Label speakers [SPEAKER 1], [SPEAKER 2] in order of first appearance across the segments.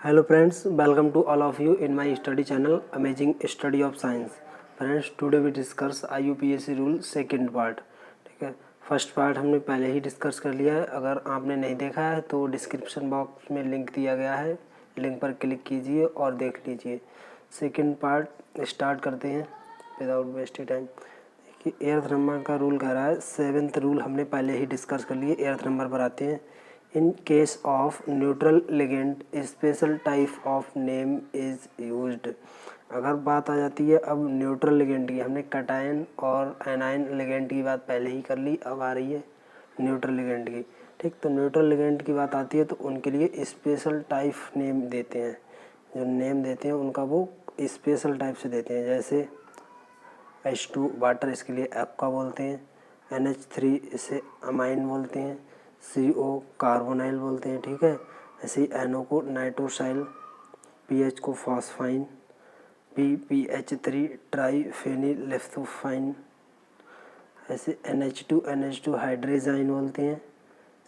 [SPEAKER 1] Hello friends, welcome to all of you in my study channel Amazing Study of Science. Friends, today we discuss IUPAC rule second part. ठीक है, first part हमने पहले ही discuss कर लिया है. अगर आपने नहीं देखा है तो डिस्क्रिप्शन बॉक्स में लिंक दिया गया है, लिंक पर क्लिक कीजिए और देख लीजिए. सेकंड पार्ट स्टार्ट करते हैं विदाउट वेस्टिंग टाइम. देखिए एर्थ नंबर का रूल कह रहा है. सेवेंथ रूल हमने पहले ही डिस्कस कर लिए. एर्थ नंबर पर आते हैं. In case of neutral ligand, a special type of name is used. अगर बात आ जाती है अब न्यूट्रल लिगेंड की, हमने कटायन और एनायन लिगेंड की बात पहले ही कर ली, अब आ रही है न्यूट्रल लिगेंड की. ठीक, तो न्यूट्रल लिगेंड की बात आती है तो उनके लिए स्पेशल टाइप नेम देते हैं. जो नेम देते हैं उनका वो स्पेशल टाइप से देते हैं. जैसे H2 वाटर, इसके लिए एक्वा बोलते हैं. NH3 इसे अमाइन बोलते हैं. CO कार्बोनाइल बोलते हैं. ठीक है, ऐसे ही NO को नाइट्रोसाइल, PH को फॉस्फाइन, PPH3 ट्राईफेनिलेप्थोफाइन. ऐसे NH2 हाइड्रेजाइन बोलते हैं.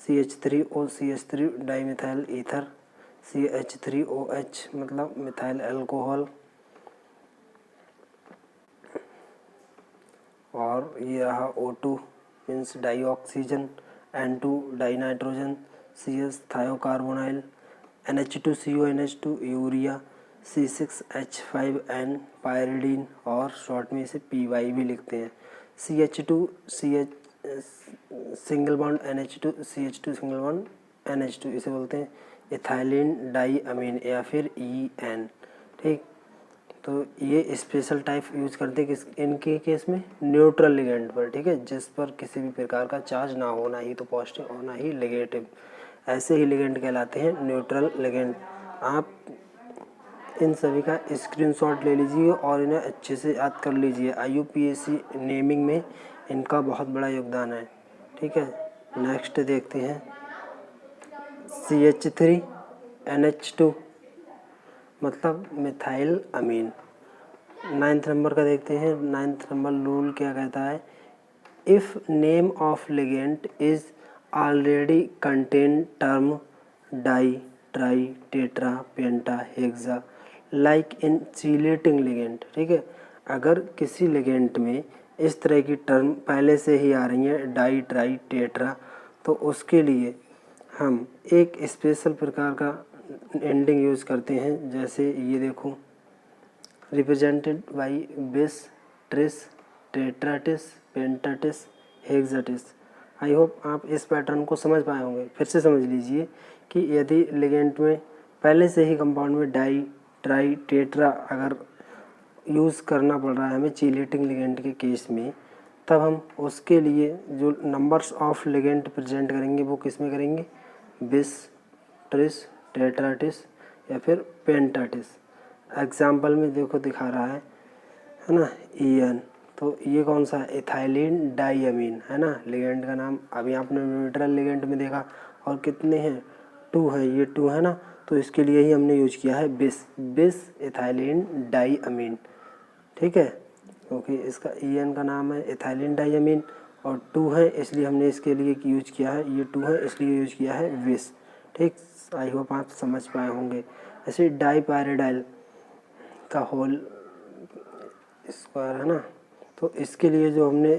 [SPEAKER 1] CH3O CH3 dimethyl ether. CH3OH मतलब मिथाइल अल्कोहल. और ये रहा O2 means dioxygen, N2 dinitrogen, CS thiocarbonyl, NH2CO NH2 urea, C6H5N pyridine और शॉर्ट में इसे PY भी लिखते हैं. CH2 CH single bond NH2 CH2 single bond NH2 इसे बोलते हैं इथाइलिन डाई अमीन या फिर EN. ठीक, तो ये स्पेशल टाइप यूज करते हैं किस इनके केस में न्यूट्रल लिगेंड पर. ठीक है, जिस पर किसी भी प्रकार का चार्ज ना हो, ना ही तो पॉजिटिव और ना ही नेगेटिव. ऐसे ही लिगेंड कहलाते हैं न्यूट्रल लिगेंड. आप इन सभी का स्क्रीनशॉट ले लीजिए और इन्हें अच्छे से याद कर लीजिए. IUPAC नेमिंग में इनका बहुत बड़ा योगदान है. ठीक है, नेक्स्ट देखते हैं. CH3 NH2 मतलब मिथाइल अमीन. नाइन्थ नंबर का देखते हैं. नाइन्थ नंबर रूल क्या कहता है? If name of ligand is already contain term di tri tetra penta hexa like in chelating ligand. ठीक है, अगर किसी लिगेंड में इस तरह की टर्म पहले से ही आ रही हैं डाई ट्राई टेट्रा, तो उसके लिए हम एक स्पेशल प्रकार का एंडिंग यूज करते हैं. जैसे ये देखो, रिप्रेजेंटेड बाई बिस ट्रिस टेट्राटिस पेंटाटिस हेक्साटिस. आई होप आप इस पैटर्न को समझ पाए होंगे. फिर से समझ लीजिए कि यदि लिगेंड में पहले से ही कंपाउंड में डाई ट्राई टेट्रा अगर यूज़ करना पड़ रहा है हमें चीलेटिंग लिगेंड के केस में, तब हम उसके लिए जो नंबर्स ऑफ लिगेंड प्रेजेंट करेंगे वो किस में करेंगे? बिस ट्रिस टेट्राटिस या फिर पेंटाटिस. एग्जाम्पल में देखो दिखा रहा है ना, EN. तो ये कौन सा है? इथाइलिन डाईअमीन है ना लिगेंड का नाम. अभी आपने न्यूट्रल लिगेंड में देखा और कितने हैं? 2 है. ये 2 है ना, तो इसके लिए ही हमने यूज किया है बिस इथाइलिन डाईअमीन. ठीक है, क्योंकि इसका EN का नाम है इथाइलिन डाईअमीन और 2 है इसलिए हमने इसके लिए यूज किया है. ये 2 है इसलिए यूज किया है बिस. ठीक, आई होप आप समझ पाए होंगे. ऐसे डाईपायरिडाइल का होल स्क्वायर है ना, तो इसके लिए जो हमने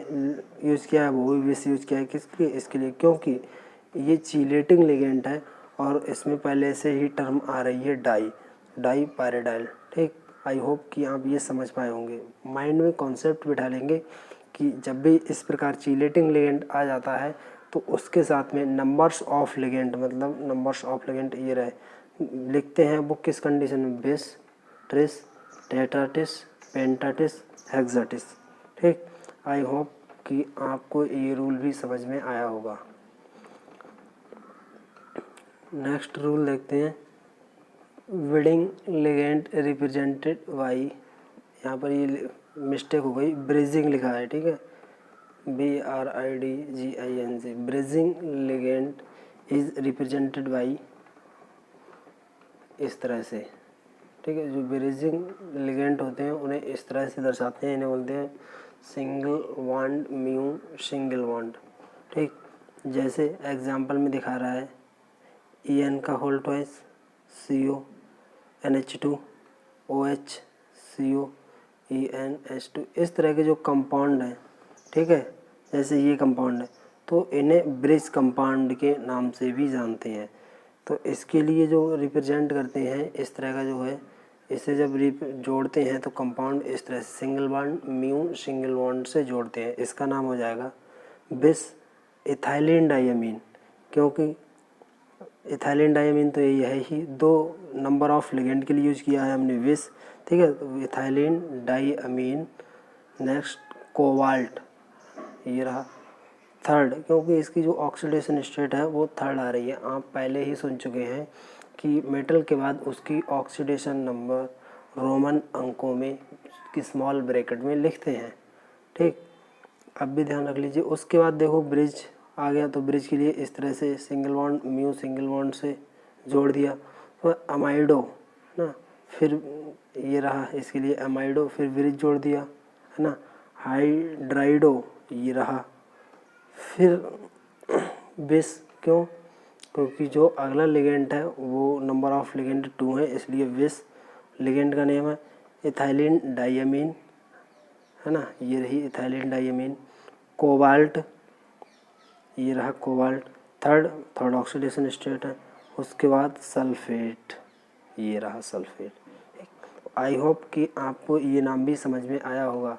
[SPEAKER 1] यूज़ किया है वो भी बिस यूज किया है. किसके लिए? इसके लिए क्योंकि ये चीलेटिंग लिगेंड है और इसमें पहले से ही टर्म आ रही है डाईपायरिडाइल. ठीक, आई होप कि आप ये समझ पाए होंगे. माइंड में कॉन्सेप्ट बिठा लेंगे कि जब भी इस प्रकार चीलेटिंग लिगेंड आ जाता है तो उसके साथ में नंबर्स ऑफ लिगेंड मतलब नंबर्स ऑफ लिगेंड ये रहे लिखते हैं वो किस कंडीशन में? बिस ट्रिस टेट्राटिस पेंटाटिस हेक्साटिस. ठीक, आई होप कि आपको ये रूल भी समझ में आया होगा. नेक्स्ट रूल देखते हैं. विडिंग लिगेंड रिप्रेजेंटेड बाई, यहाँ पर ये मिस्टेक हो गई, ब्रिजिंग लिखा है. ठीक है, BRIDGING. Bridging ligand is represented by इस तरह से. ठीक है, जो ब्रिजिंग लिगेंड होते हैं उन्हें इस तरह से दर्शाते हैं. इन्हें बोलते हैं single bond mu single bond. ठीक, जैसे एग्जांपल में दिखा रहा है EN का whole twice CO NH2 OH COENH2 इस तरह के जो कंपाउंड हैं, ठीक है, जैसे ये कंपाउंड है तो इन्हें ब्रिज कंपाउंड के नाम से भी जानते हैं। तो इसके लिए जो रिप्रेजेंट करते हैं इस तरह का जो है, इसे जब जोड़ते हैं तो कंपाउंड इस तरह से single bond mu single bond से जोड़ते हैं, इसका नाम हो जाएगा बिस इथाइलिन डाइअमीन। क्योंकि इथाइलिन डाइअमीन तो यही है ही, 2 नंबर ऑफ लिगेंड के लिए यूज किया है हमने विस, ठीक है, तो इथाइलिन डाइअमीन। नेक्स्ट कोबाल्ट, ये रहा थर्ड, क्योंकि इसकी जो ऑक्सीडेशन स्टेट है वो थर्ड आ रही है। आप पहले ही सुन चुके हैं कि मेटल के बाद उसकी ऑक्सीडेशन नंबर रोमन अंकों में कि स्मॉल ब्रैकेट में लिखते हैं, ठीक, अब भी ध्यान रख लीजिए। उसके बाद देखो ब्रिज आ गया, तो ब्रिज के लिए इस तरह से single bond mu single bond से जोड़ दिया, तो अमाइडो ना, फिर ये रहा इसके लिए अमाइडो, फिर ब्रिज जोड़ दिया, है ना, हाइड्राइडो ये रहा, फिर बिस, क्यों, क्योंकि जो अगला लिगेंड है वो नंबर ऑफ लिगेंड 2 है, इसलिए बिस लिगेंड का नेम है। इथाइलिन डाइअमीन, है ना, ये रही इथाइलिन डाइअमीन। कोबाल्ट, ये रहा कोबाल्ट, थर्ड ऑक्सीडेशन स्टेट है। उसके बाद सल्फेट, ये रहा सल्फेट। आई होप कि आपको ये नाम भी समझ में आया होगा।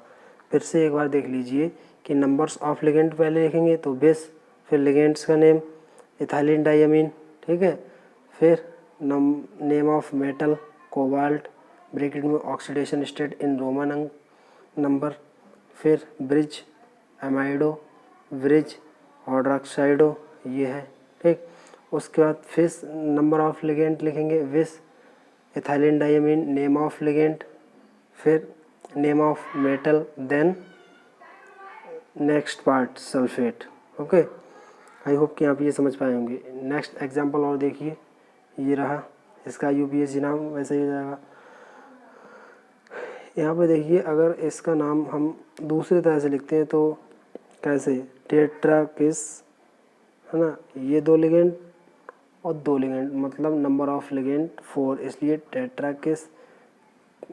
[SPEAKER 1] फिर से एक बार देख लीजिए कि नंबर्स ऑफ लिगेंड पहले लिखेंगे तो बेस, फिर लिगेंड्स का नेम इथाइलिन डाइअमीन, ठीक है, फिर name of metal cobalt, bracket में oxidation state in Roman number, फिर ब्रिज एमाइडो, ब्रिज हाइड्रोक्साइडो ये है, ठीक। उसके बाद फिर नंबर ऑफ लिगेंड लिखेंगे bis ethylene diamine, name of ligand, फिर name of metal, then next part sulphate. Okay, I hope कि आप ये समझ पाए होंगे। नेक्स्ट एग्जांपल और देखिए, ये रहा, इसका यूपीएससी नाम वैसे ही हो जाएगा। यहाँ पे देखिए, अगर इसका नाम हम दूसरी तरह से लिखते हैं तो कैसे, टेट्राकिस, है ना, ये 2 लिगेंड और 2 लिगेंड, मतलब नंबर ऑफ लिगेंड 4, इसलिए tetrakis,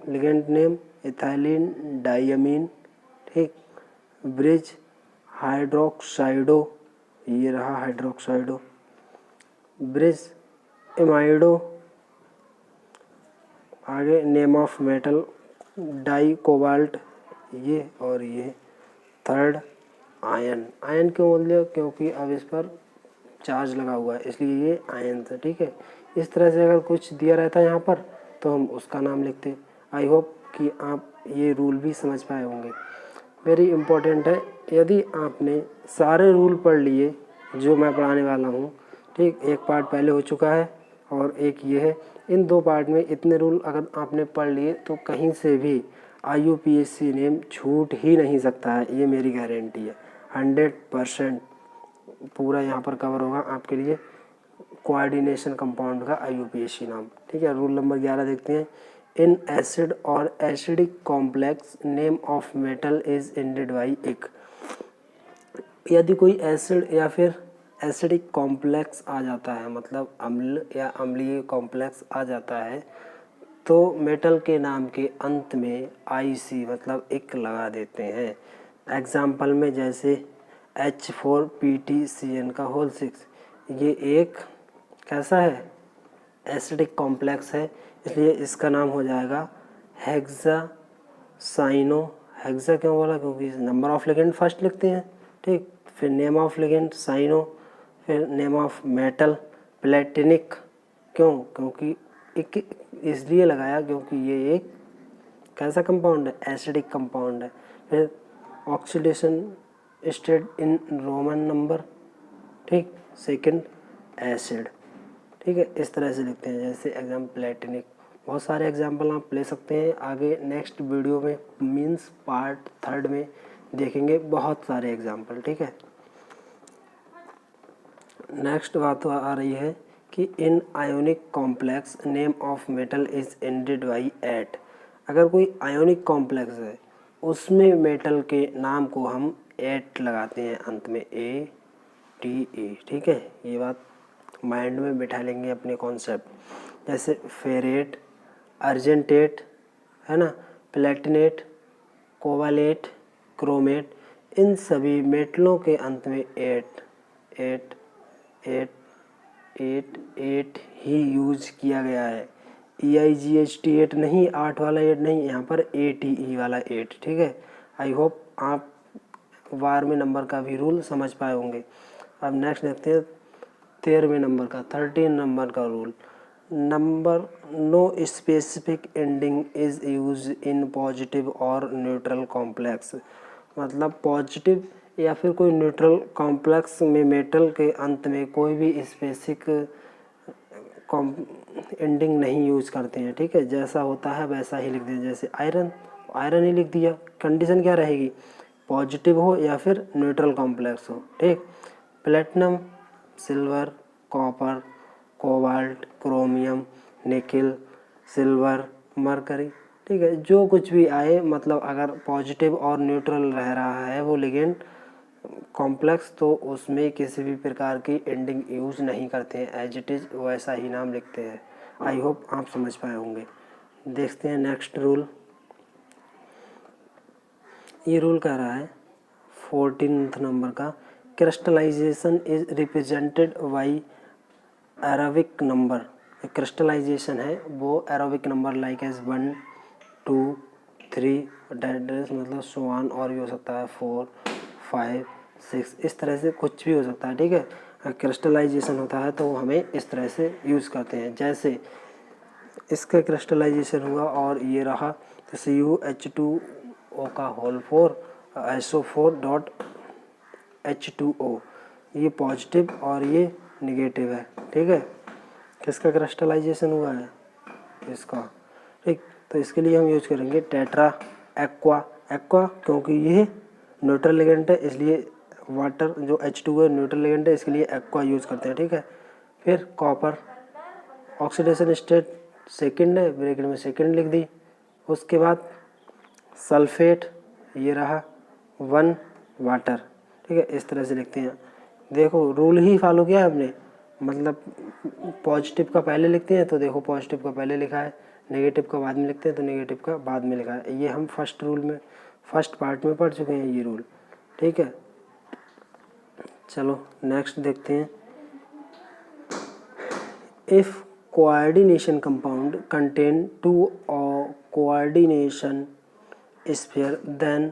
[SPEAKER 1] ligand name ethylene diamine, ठीक, ब्रिज हाइड्रोक्साइडो, ये रहा हाइड्रोक्साइडो, ब्रिज एमाइडो, आगे name of metal dicobalt, ये और ये थर्ड आयन। आयन क्यों बोल दिया, क्योंकि अब इस पर चार्ज लगा हुआ है इसलिए ये आयन था, ठीक है। इस तरह से अगर कुछ दिया रहता है यहाँ पर तो हम उसका नाम लिखते। आई होप कि आप ये रूल भी समझ पाए होंगे, वेरी इम्पोर्टेंट है। यदि आपने सारे रूल पढ़ लिए जो मैं पढ़ाने वाला हूँ, ठीक, एक पार्ट पहले हो चुका है और एक ये है, इन 2 पार्ट में इतने रूल अगर आपने पढ़ लिए तो कहीं से भी IUPAC नेम छूट ही नहीं सकता है, ये मेरी गारंटी है। 100% पूरा यहाँ पर कवर होगा आपके लिए कोऑर्डिनेशन कंपाउंड का IUPAC नाम, ठीक है। रूल नंबर 11 देखते हैं। इन एसिड और acidic complex name of metal is ended by एक। यदि कोई एसिड या फिर एसिडिक कॉम्प्लेक्स आ जाता है, मतलब अम्ल या अम्लीय कॉम्प्लेक्स आ जाता है, तो मेटल के नाम के अंत में IC मतलब एक लगा देते हैं। एग्जाम्पल में जैसे H4PTCN का होल 6, ये एक कैसा है, एसिडिक कॉम्प्लेक्स है, इसलिए इसका नाम हो जाएगा हेक्सासाइनो। हेक्सा क्यों बोला, क्योंकि नंबर ऑफ लिगेंड फर्स्ट लिखते हैं, ठीक, फिर नेम ऑफ लिगेंड साइनो, फिर नेम ऑफ मेटल प्लेटिनिक। क्यों, क्योंकि एक इसलिए लगाया क्योंकि ये एक कैसा कंपाउंड है, एसिडिक कंपाउंड है। फिर oxidation state in Roman number, ठीक, सेकंड एसिड, ठीक है, इस तरह से लिखते हैं। जैसे एग्जाम प्लेटिनिक, बहुत सारे एग्जाम्पल आप ले सकते हैं। आगे नेक्स्ट वीडियो में मीन्स पार्ट 3 में देखेंगे बहुत सारे एग्जाम्पल, ठीक है। नेक्स्ट बात आ रही है कि in ionic complex name of metal is ended by ate. अगर कोई आयोनिक कॉम्प्लेक्स है उसमें मेटल के नाम को हम एट लगाते हैं अंत में, ATE, ठीक है। ये बात माइंड में बिठा लेंगे अपने कॉन्सेप्ट। जैसे फेरेट, अर्जेंटेट, है ना, प्लेटिनेट, कोवालेट, क्रोमेट, इन सभी मेटलों के अंत में 8 8 8 8 8 ही यूज किया गया है। EIGHT 8 नहीं, 8 वाला 8 नहीं, यहाँ पर ATE वाला 8, ठीक है। आई होप आप वार में नंबर का भी रूल समझ पाए होंगे। अब नेक्स्ट देखते हैं 13वें नंबर का, 13 नंबर का rule. Number no specific ending is use in positive और न्यूट्रल कॉम्प्लेक्स, मतलब पॉजिटिव या फिर कोई न्यूट्रल कॉम्प्लेक्स में मेटल के अंत में कोई भी स्पेसिफिक एंडिंग नहीं यूज करते हैं, ठीक है। जैसा होता है वैसा ही लिख दें, जैसे आयरन, आयरन ही लिख दिया। कंडीशन क्या रहेगी, पॉजिटिव हो या फिर न्यूट्रल कॉम्प्लेक्स हो, ठीक। Platinum, silver, copper, cobalt, chromium, nickel, silver, mercury, ठीक है। जो कुछ भी आए, मतलब अगर पॉजिटिव और न्यूट्रल रह रहा है वो लिगेंड कॉम्प्लेक्स, तो उसमें किसी भी प्रकार की एंडिंग यूज नहीं करते हैं, एज इट इज़ वैसा ही नाम लिखते हैं। आई होप आप समझ पाए होंगे। देखते हैं नेक्स्ट रूल। ये रूल कह रहा है 14th नंबर का, crystallisation is represented by Arabic number. Crystallisation है वो एरोबिक नंबर लाइक एज 1 2 3 डेड्रेस, मतलब सो ऑन, और भी हो सकता है 4 5 6, इस तरह से कुछ भी हो सकता है, ठीक है। क्रिस्टलाइजेशन होता है तो हमें इस तरह से यूज़ करते हैं। जैसे इसका क्रिस्टलाइजेशन हुआ और ये रहा, तो CuH2O का होल 4 SO4.H2O, ये पॉजिटिव और ये निगेटिव है, ठीक है। किसका क्रिस्टलाइजेशन हुआ है, इसका, ठीक। तो इसके लिए हम यूज करेंगे टेट्रा एक्वा, एक्वा क्योंकि ये न्यूट्रल लिगेंड है, इसलिए वाटर जो H2 है न्यूट्रल लिगेंड है, इसके लिए एक्वा यूज करते हैं, ठीक है। फिर कॉपर, ऑक्सीडेशन स्टेट सेकंड है, ब्रैकेट में सेकंड लिख दी। उसके बाद सल्फेट, ये रहा 1 वाटर, ठीक है। इस तरह से लिखते हैं। देखो रूल ही फॉलो किया है हमने, मतलब पॉजिटिव का पहले लिखते हैं तो देखो पॉजिटिव का पहले लिखा है, नेगेटिव का बाद में लिखते हैं तो नेगेटिव का बाद में लिखा है। ये हम फर्स्ट रूल में, फर्स्ट पार्ट में पढ़ चुके हैं ये रूल, ठीक है। चलो नेक्स्ट देखते हैं। If coordination compound contain 2 coordination sphere then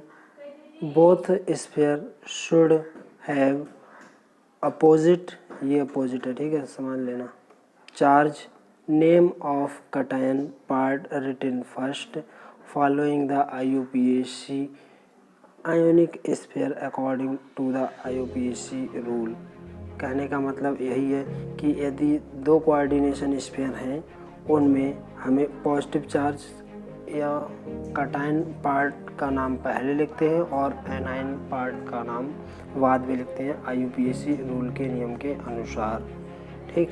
[SPEAKER 1] both sphere should have opposite, ये अपोजिट है, ठीक है, समान लेना। Charge, name of cation part written first following the IUPAC ionic sphere according to the IUPAC rule. कहने का मतलब यही है कि यदि 2 कोऑर्डिनेशन स्फीयर हैं उनमें हमें पॉजिटिव चार्ज या कटायन पार्ट का नाम पहले लिखते हैं और एनायन पार्ट का नाम बाद में लिखते हैं IUPAC रूल के नियम के अनुसार, ठीक।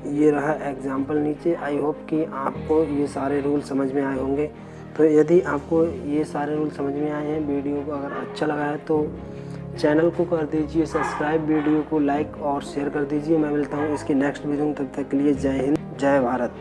[SPEAKER 1] ये रहा एग्जाम्पल नीचे। आई होप कि आपको ये सारे रूल समझ में आए होंगे। तो यदि आपको ये सारे रूल समझ में आए हैं, वीडियो को अगर अच्छा लगा है तो चैनल को कर दीजिए सब्सक्राइब, वीडियो को लाइक और शेयर कर दीजिए। मैं मिलता हूँ इसकी नेक्स्ट वीडियो में, तब तक के लिए जय हिंद, जय भारत।